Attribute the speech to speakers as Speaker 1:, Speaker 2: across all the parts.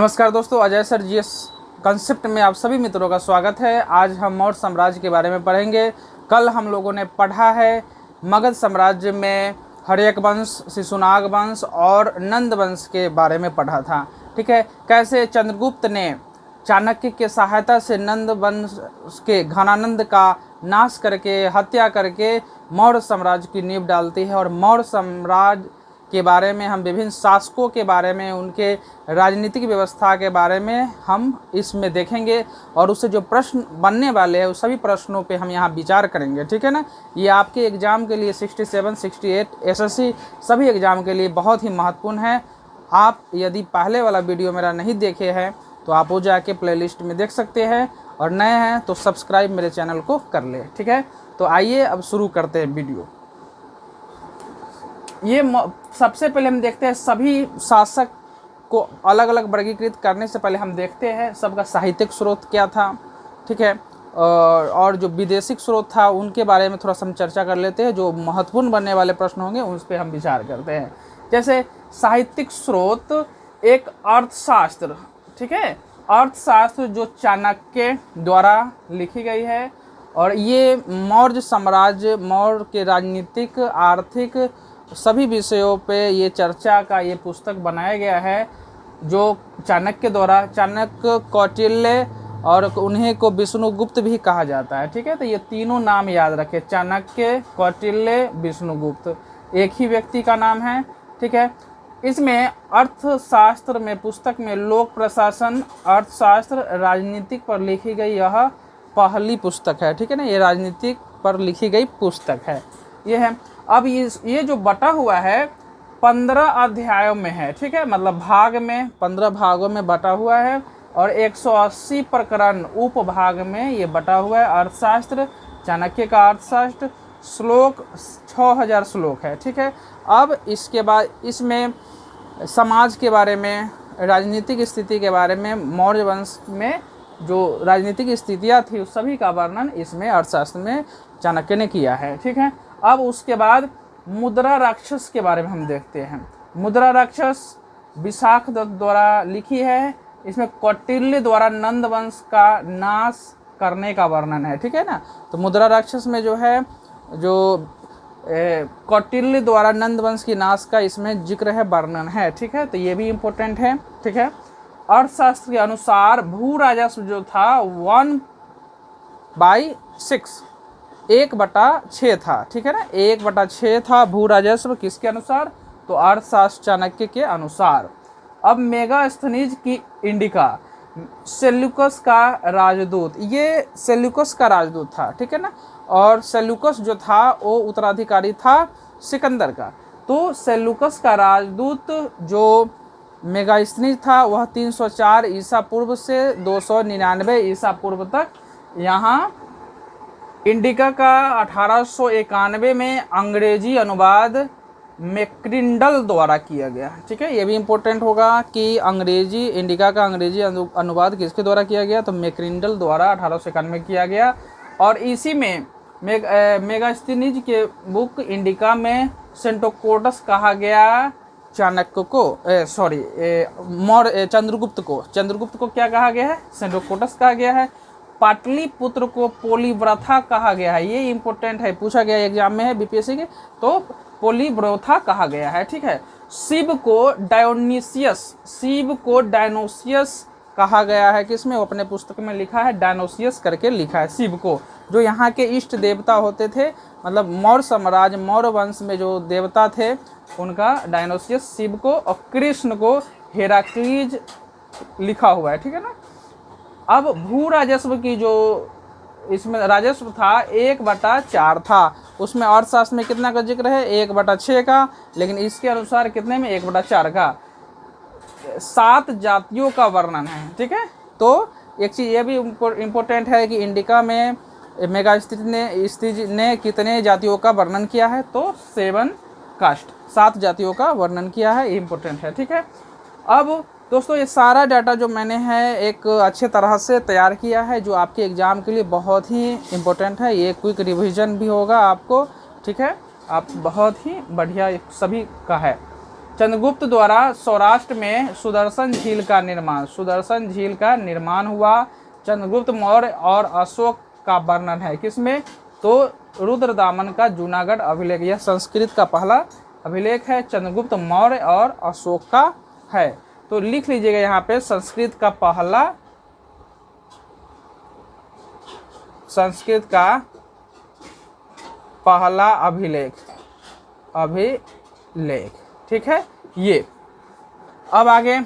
Speaker 1: नमस्कार दोस्तों, Ajay sir GS concept में आप सभी मित्रों का स्वागत है। आज हम मौर्य साम्राज्य के बारे में पढ़ेंगे। कल हम लोगों ने पढ़ा है मगध साम्राज्य में हर्यक वंश, शिशुनाग वंश और नंद वंश के बारे में पढ़ा था। ठीक है, कैसे चंद्रगुप्त ने चाणक्य के सहायता से नंद वंश के घनानंद का नाश करके, हत्या करके मौर्य साम्राज्य की नींव डालती है। और मौर्य साम्राज्य के बारे में हम विभिन्न शासकों के बारे में, उनके राजनीतिक व्यवस्था के बारे में हम इसमें देखेंगे और उससे जो प्रश्न बनने वाले हैं उस सभी प्रश्नों पे हम यहाँ विचार करेंगे। ठीक है ना, ये आपके एग्ज़ाम के लिए 67, 68 एसएससी सभी एग्ज़ाम के लिए बहुत ही महत्वपूर्ण है। आप यदि पहले वाला वीडियो मेरा नहीं देखे हैं तो आप वो जाके प्लेलिस्ट में देख सकते हैं, और नए हैं तो सब्सक्राइब मेरे चैनल को कर ले। ठीक है, तो आइए अब शुरू करते हैं वीडियो। ये सबसे पहले हम देखते हैं सभी शासक को अलग अलग वर्गीकृत करने से पहले हम देखते हैं सबका साहित्यिक स्रोत क्या था। ठीक है, और जो विदेशिक स्रोत था उनके बारे में थोड़ा सा हम चर्चा कर लेते हैं। जो महत्वपूर्ण बनने वाले प्रश्न होंगे उस पर हम विचार करते हैं। जैसे साहित्यिक स्रोत, एक अर्थशास्त्र। ठीक है, अर्थशास्त्र जो चाणक्य द्वारा लिखी गई है, और ये मौर्य साम्राज्य, मौर्य के राजनीतिक, आर्थिक सभी विषयों पे ये चर्चा का ये पुस्तक बनाया गया है, जो चाणक्य द्वारा। चाणक्य, कौटिल्य और उन्हीं को विष्णुगुप्त भी कहा जाता है। ठीक है, तो ये तीनों नाम याद रखें, चाणक्य, कौटिल्य, विष्णुगुप्त, एक ही व्यक्ति का नाम है। ठीक है, इसमें अर्थशास्त्र में, पुस्तक में लोक प्रशासन, अर्थशास्त्र, राजनीतिक पर लिखी गई यह पहली पुस्तक है। ठीक है ना, ये राजनीतिक पर लिखी गई पुस्तक है, ये है। अब ये जो बटा हुआ है 15 अध्यायों में है। ठीक है, मतलब भाग में 15 भागों में बटा हुआ है, और 180 प्रकरण उपभाग में ये बटा हुआ है। अर्थशास्त्र, चाणक्य का अर्थशास्त्र, श्लोक 6000 श्लोक है। ठीक है, अब इसके बाद इसमें समाज के बारे में, राजनीतिक स्थिति के बारे में, मौर्य वंश में जो राजनीतिक स्थितियाँ थी उस सभी का वर्णन इसमें अर्थशास्त्र में चाणक्य ने किया है। ठीक है, अब उसके बाद मुद्रा राक्षस के बारे में हम देखते हैं। मुद्रा राक्षस विशाख दत्त द्वारा लिखी है। इसमें कौटिल्य द्वारा नंद वंश का नाश करने का वर्णन है। ठीक है ना, तो मुद्रा राक्षस में जो है, जो कौटिल्य द्वारा नंद वंश की नाश का इसमें जिक्र है, वर्णन है। ठीक है, तो ये भी इम्पोर्टेंट है। ठीक है, अर्थशास्त्र के अनुसार भू राजस्व जो था 1/6, 1/6 था। ठीक है ना, 1/6 था भू राजस्व, किसके अनुसार? तो अर्थशास्त्र चाणक्य के अनुसार। अब मेगास्थनीज की इंडिका, सेल्यूकस का राजदूत, ये सेल्यूकस का राजदूत था। ठीक है ना, और सेल्यूकस जो था वो उत्तराधिकारी था सिकंदर का। तो सेल्यूकस का राजदूत जो मेगास्थनीज था वह 304 ईसा पूर्व से 299 ईसा पूर्व तक यहाँ इंडिका का 1891 में अंग्रेजी अनुवाद मैक्रिंडल द्वारा किया गया। ठीक है, ये भी इम्पोर्टेंट होगा कि अंग्रेजी, इंडिका का अंग्रेजी अनुवाद किसके द्वारा किया गया? तो मैक्रिंडल द्वारा 1891 में किया गया। और इसी में मेगास्थनीज के बुक इंडिका में सेंटोकोटस कहा गया चाणक्य को, चंद्रगुप्त को क्या कहा गया है? सेंटोकोटस कहा गया है। पाटलिपुत्र को पोलिव्रथा कहा गया है, ये इंपॉर्टेंट है, पूछा गया एग्जाम में है बीपीएससी के, तो पोलिव्रथा कहा गया है। ठीक है, शिव को डायनोसियस कहा गया है। किसमें? वो अपने पुस्तक में लिखा है, डायनोसियस करके लिखा है शिव को, जो यहाँ के इष्ट देवता होते थे, मतलब मौर्य साम्राज्य, मौर्य वंश में जो देवता थे उनका डायनोसियस शिव को, और कृष्ण को हेराक्लीज लिखा हुआ है। ठीक है ना। अब भू राजस्व की जो इसमें राजस्व था 1/4 था, उसमें अर्थशास्त्र में कितना का जिक्र है? 1/6 का, लेकिन इसके अनुसार कितने में? 1/4 का। 7 जातियों का वर्णन है। ठीक है, तो एक चीज़ ये भी इम्पोर्टेंट है कि इंडिका में मेगास्थनीज ने कितने जातियों का वर्णन किया है? तो 7 कास्ट, 7 जातियों का वर्णन किया है, इम्पोर्टेंट है। ठीक है, अब दोस्तों ये सारा डाटा जो मैंने है एक अच्छे तरह से तैयार किया है, जो आपके एग्ज़ाम के लिए बहुत ही इम्पोर्टेंट है। ये क्विक रिवीजन भी होगा आपको। ठीक है, आप बहुत ही बढ़िया सभी का है। चंद्रगुप्त द्वारा सौराष्ट्र में सुदर्शन झील का निर्माण हुआ। चंद्रगुप्त मौर्य और अशोक का वर्णन है किसमें, तो रुद्रदामन का जूनागढ़ अभिलेख, यह संस्कृत का पहला अभिलेख है, चंद्रगुप्त मौर्य और अशोक का है। तो लिख लीजिएगा यहाँ पे संस्कृत का पहला अभिलेख, ठीक है ये। अब आगे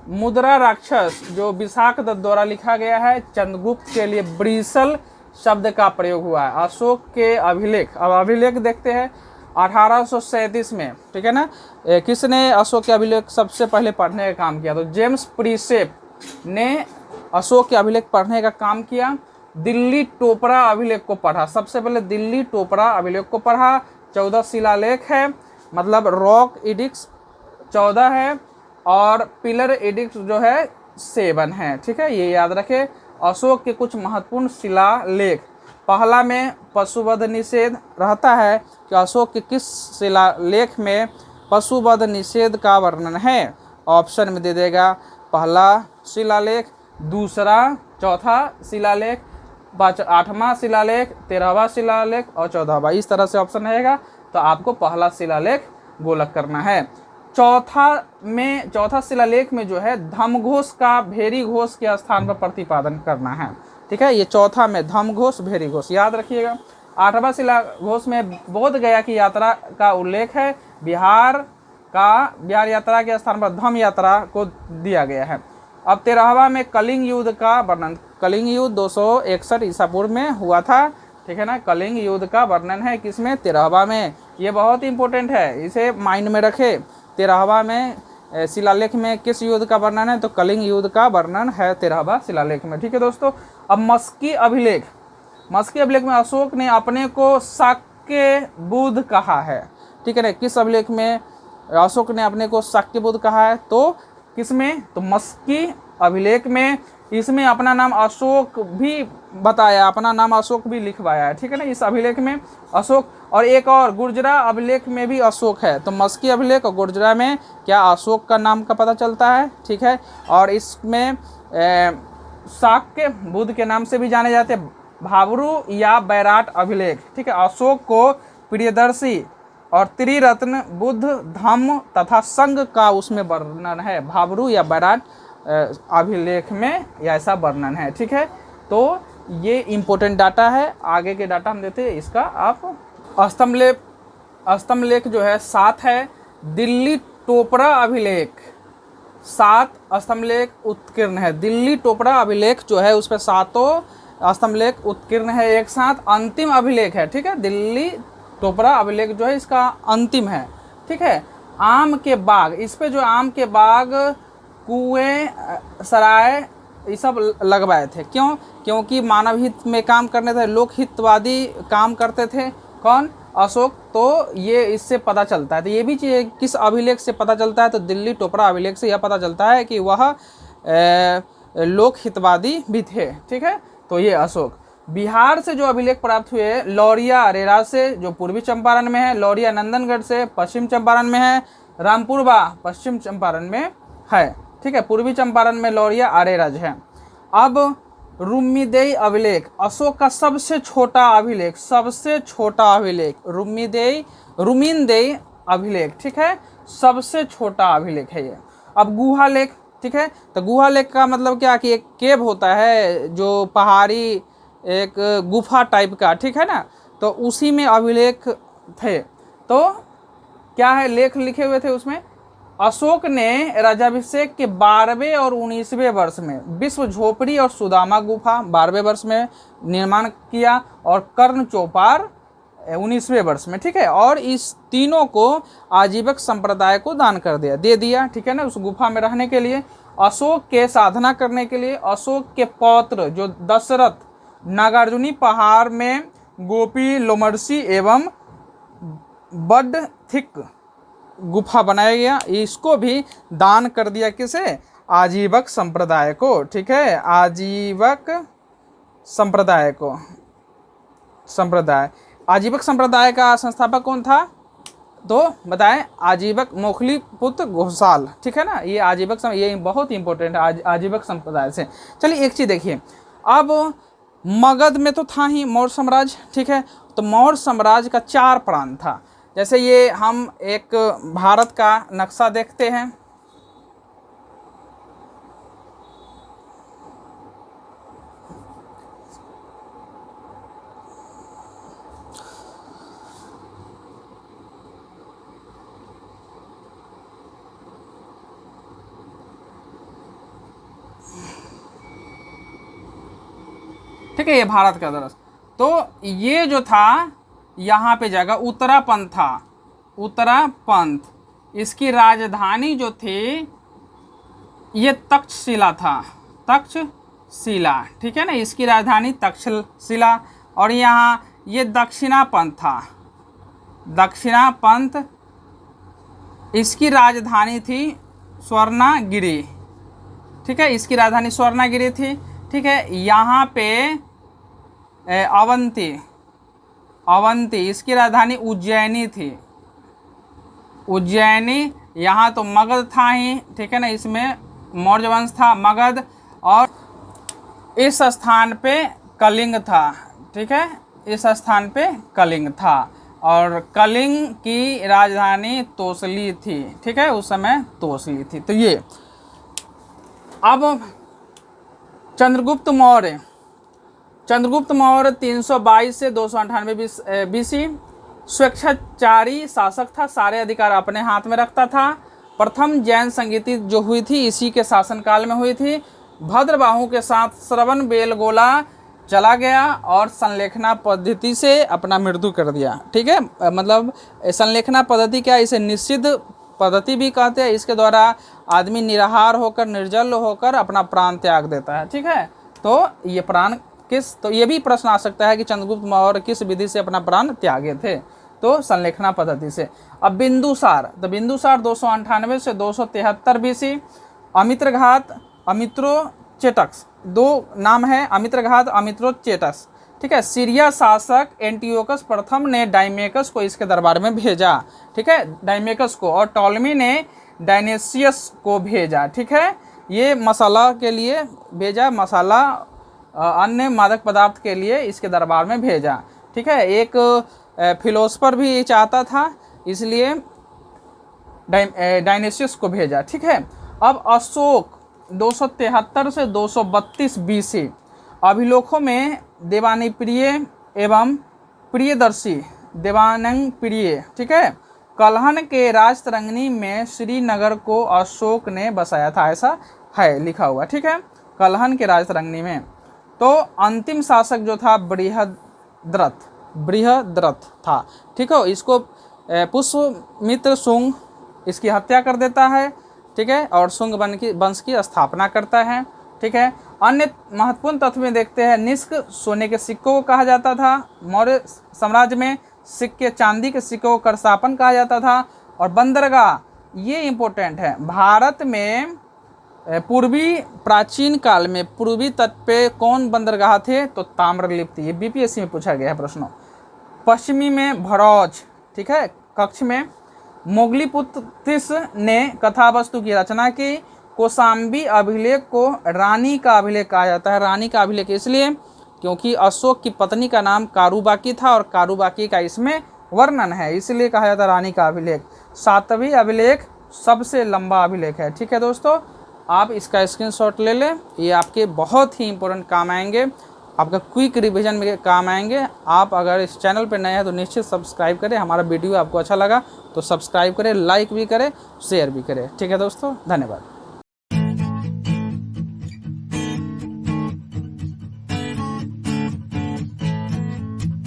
Speaker 1: मुद्रा राक्षस जो विशाखदत्त द्वारा लिखा गया है, चंद्रगुप्त के लिए ब्रीसल शब्द का प्रयोग हुआ है। अशोक के अभिलेख, अब अभिलेख देखते हैं 1837 में, ठीक है ना। किसने अशोक के अभिलेख सबसे पहले पढ़ने का काम किया, तो जेम्स प्रिसेप ने अशोक के अभिलेख पढ़ने का काम किया। दिल्ली टोपरा अभिलेख को पढ़ा, सबसे पहले दिल्ली टोपरा अभिलेख को पढ़ा। 14 शिलालेख है, मतलब रॉक एडिक्ट्स 14 है और पिलर एडिक्ट जो है 7 है, ठीक है, ये याद रखें। अशोक के कुछ महत्वपूर्ण शिलालेख, पहला में पशुवध निषेध रहता है कि अशोक के किस शिलालेख में पशुवध निषेध का वर्णन है, ऑप्शन में दे देगा पहला शिलालेख, दूसरा, चौथा शिलालेख, 8वां शिलालेख, 13वां शिलालेख और 14वां, इस तरह से ऑप्शन रहेगा। तो आपको पहला शिलालेख गोलक करना है। चौथा शिलालेख में जो है धमघोष का भेरी घोष के स्थान पर प्रतिपादन करना है, ठीक है, ये चौथा में धमघोष भेरी घोष याद रखिएगा। 8वां शिलाघोष में बोध गया की यात्रा का उल्लेख है, बिहार यात्रा के स्थान पर धम यात्रा को दिया गया है। अब 13वां में कलिंग युद्ध का वर्णन, कलिंग युद्ध 261 ईसा पूर्व में हुआ था, ठीक है ना। कलिंग युद्ध का वर्णन है किसमें, 13वां में, ये बहुत इंपॉर्टेंट है, इसे माइंड में रखें। 13वां में शिलालेख में किस युद्ध का वर्णन है, तो कलिंग युद्ध का वर्णन है 13वां शिलालेख में, ठीक है दोस्तों। अब मस्की अभिलेख में अशोक ने अपने को शाक्य बुद्ध कहा है, ठीक है ना। किस अभिलेख में अशोक ने अपने को शाक्य बुद्ध कहा है, तो किसमें, तो मस्की अभिलेख में। इसमें अपना नाम अशोक भी बताया, अपना नाम अशोक भी लिखवाया है, ठीक है ना, इस अभिलेख में अशोक। और एक और गुर्जरा अभिलेख में भी अशोक है, तो मस्की अभिलेख और गुर्जरा में क्या अशोक का नाम का पता चलता है, ठीक है। और इसमें शाक्य बुद्ध के नाम से भी जाने जाते हैं, भाबरू या बैराट अभिलेख, ठीक है। अशोक को प्रियदर्शी और त्रिरत्न बुद्ध धम्म तथा संघ का उसमें वर्णन है, भाबरू या बैराट अभिलेख में ऐसा वर्णन है, ठीक है। तो ये इम्पोर्टेंट डाटा है, आगे के डाटा हम देते हैं इसका। आप स्तंभलेख जो है 7 है, दिल्ली टोपरा अभिलेख 7 स्तंभलेख उत्कीर्ण है। दिल्ली टोपरा अभिलेख जो है उस पर 7 स्तंभलेख उत्कीर्ण है एक साथ। अंतिम अभिलेख है, ठीक है, दिल्ली टोपरा अभिलेख जो है इसका अंतिम है, ठीक है। आम के बाग, इस पे जो आम के बाग, कुएं, सराय, ये सब लगवाए थे, क्यों, क्योंकि मानव हित में काम करने थे, लोक हितवादी काम करते थे, कौन, अशोक। तो ये इससे पता चलता है। तो ये भी चीज़ किस अभिलेख से पता चलता है, तो दिल्ली टोपरा अभिलेख से यह पता चलता है कि वह लोक हितवादी भी थे, ठीक है। तो ये अशोक। बिहार से जो अभिलेख प्राप्त हुए, लौरिया अरेरा से जो पूर्वी चंपारण में है, लौरिया नंदनगढ़ से पश्चिम चंपारण में है, रामपुरबा पश्चिम चंपारण में है, ठीक है। पूर्वी चंपारण में लौरिया अरेराज है। अब रुम्मीदेई अभिलेख, अशोक का सबसे छोटा अभिलेख, रुम्मीदेई अभिलेख, ठीक है, सबसे छोटा अभिलेख है ये। अब गुहा लेख, ठीक है, तो गुहा लेख का मतलब क्या कि एक केव होता है जो पहाड़ी एक गुफा टाइप का, ठीक है ना, तो उसी में अभिलेख थे। तो क्या है, लेख लिखे हुए थे उसमें। अशोक ने राजाभिषेक के 12वें और 19वें वर्ष में विश्व झोपड़ी और सुदामा गुफा 12वें वर्ष में निर्माण किया और कर्ण चौपार 19वें वर्ष में, ठीक है। और इस तीनों को आजीवक संप्रदाय को दान कर दे दिया, ठीक है ना, उस गुफा में रहने के लिए। अशोक के साधना करने के लिए अशोक के पौत्र जो दशरथ नागार्जुनी पहाड़ में गोपी लोमर्सी एवं बड थिक गुफा बनाया गया, इसको भी दान कर दिया किसे, आजीवक संप्रदाय को, ठीक है, आजीवक संप्रदाय। आजीवक संप्रदाय का संस्थापक कौन था, तो बताएं आजीवक मोखली पुत्र घोषाल, ठीक है ना, ये आजीवक ये बहुत इंपॉर्टेंट है आजीवक संप्रदाय से। चलिए एक चीज़ देखिए, अब मगध में तो था ही मौर्य साम्राज्य, ठीक है, तो मौर्य साम्राज्य का 4 प्रांत था। जैसे ये हम एक भारत का नक्शा देखते हैं, ठीक है, ये भारत का दरअसल, तो ये जो था यहाँ पे जगह उत्तरापंथ था, उत्तरापंथ, इसकी राजधानी जो थी ये तक्षशिला था, तक्षशिला, ठीक है ना, इसकी राजधानी तक्षशिला। और यहाँ ये दक्षिणापंथ था, दक्षिणापंथ, इसकी राजधानी थी स्वर्णागिरी, ठीक है, इसकी राजधानी स्वर्णागिरी थी, ठीक है। यहाँ पे अवंती, अवंती, इसकी राजधानी उज्जैनी थी, उज्जैनी। यहाँ तो मगध था ही, ठीक है ना, इसमें मौर्य वंश था मगध। और इस स्थान पे कलिंग था, ठीक है, इस स्थान पे कलिंग था। और कलिंग की राजधानी तोसली थी, ठीक है, उस समय तोसली थी। तो ये अब चंद्रगुप्त मौर्य, चंद्रगुप्त मौर्य 322 से 298 BC स्वेच्छाचारी शासक था, सारे अधिकार अपने हाथ में रखता था। प्रथम जैन संगीति जो हुई थी इसी के शासनकाल में हुई थी। भद्रबाहु के साथ श्रवण बेलगोला चला गया और संलेखना पद्धति से अपना मृत्यु कर दिया, ठीक है। मतलब संलेखना पद्धति क्या, इसे निषिद्ध पद्धति भी कहते हैं। इसके द्वारा आदमी निराहार होकर, निर्जल होकर अपना प्राण त्याग देता है, ठीक है। तो ये प्राण किस, तो ये भी प्रश्न आ सकता है कि चंद्रगुप्त मौर्य किस विधि से अपना प्राण त्यागे थे, तो संलेखना पद्धति से। अब बिंदुसार, तो बिंदुसार 298 से 273 BC। अमित्रघात, अमित्रोचेटक्स, 2 नाम है, अमित्रघात, अमित्रोचेटक्स, ठीक है। सीरिया शासक एंटियोकस प्रथम ने डायमेकस को इसके दरबार में भेजा, ठीक है, डायमेकस को, और टॉलमी ने डायनेसियस को भेजा, ठीक है। ये मसाला के लिए भेजा, मसाला अन्य मादक पदार्थ के लिए इसके दरबार में भेजा, ठीक है। एक फिलोसफर भी चाहता था, इसलिए डायनेसियस को भेजा, ठीक है। अब अशोक 273 से 232 BC अभिलेखों में देवानी प्रिय एवं प्रियदर्शी, देवानंग प्रिय, ठीक है, कलहन के राजतरंगिणी में श्रीनगर को अशोक ने बसाया था, ऐसा है लिखा हुआ, ठीक है, कलहन के राजतरंगिणी में। तो अंतिम शासक जो था बृहद्रथ, बृहद्रथ था, ठीक है। इसको पुष्यमित्र शुंग इसकी हत्या कर देता है, ठीक है, और शुंग वंश की स्थापना करता है, ठीक है। अन्य महत्वपूर्ण तथ्य में देखते हैं, निष्क सोने के सिक्कों को कहा जाता था, मौर्य साम्राज्य में सिक्के चांदी के सिक्कों को करसापन कहा जाता था। और बंदरगाह, ये इंपॉर्टेंट है, भारत में पूर्वी प्राचीन काल में पूर्वी तट पे कौन बंदरगाह थे, तो ताम्रलिप्त, ये BPSC में पूछा गया है प्रश्नों। पश्चिमी में भरौज, ठीक है, कक्ष में मोगलीपुत्तिस ने कथा वस्तु की रचना की। कौशाम्बी अभिलेख को रानी का अभिलेख कहा जाता है, रानी का अभिलेख इसलिए क्योंकि अशोक की पत्नी का नाम कारूबाकी था और कारूबाकी का इसमें वर्णन है, इसलिए कहा जाता है रानी का अभिलेख। 7वीं अभिलेख सबसे लंबा अभिलेख है, ठीक है दोस्तों, आप इसका स्क्रीनशॉट ले लें, ये आपके बहुत ही इंपॉर्टेंट काम आएंगे, आपका क्विक रिवीजन में काम आएंगे। आप अगर इस चैनल पर नए हैं तो निश्चित सब्सक्राइब करें, हमारा वीडियो आपको अच्छा लगा तो सब्सक्राइब करें, लाइक भी करें, शेयर भी करें, ठीक है दोस्तों, धन्यवाद।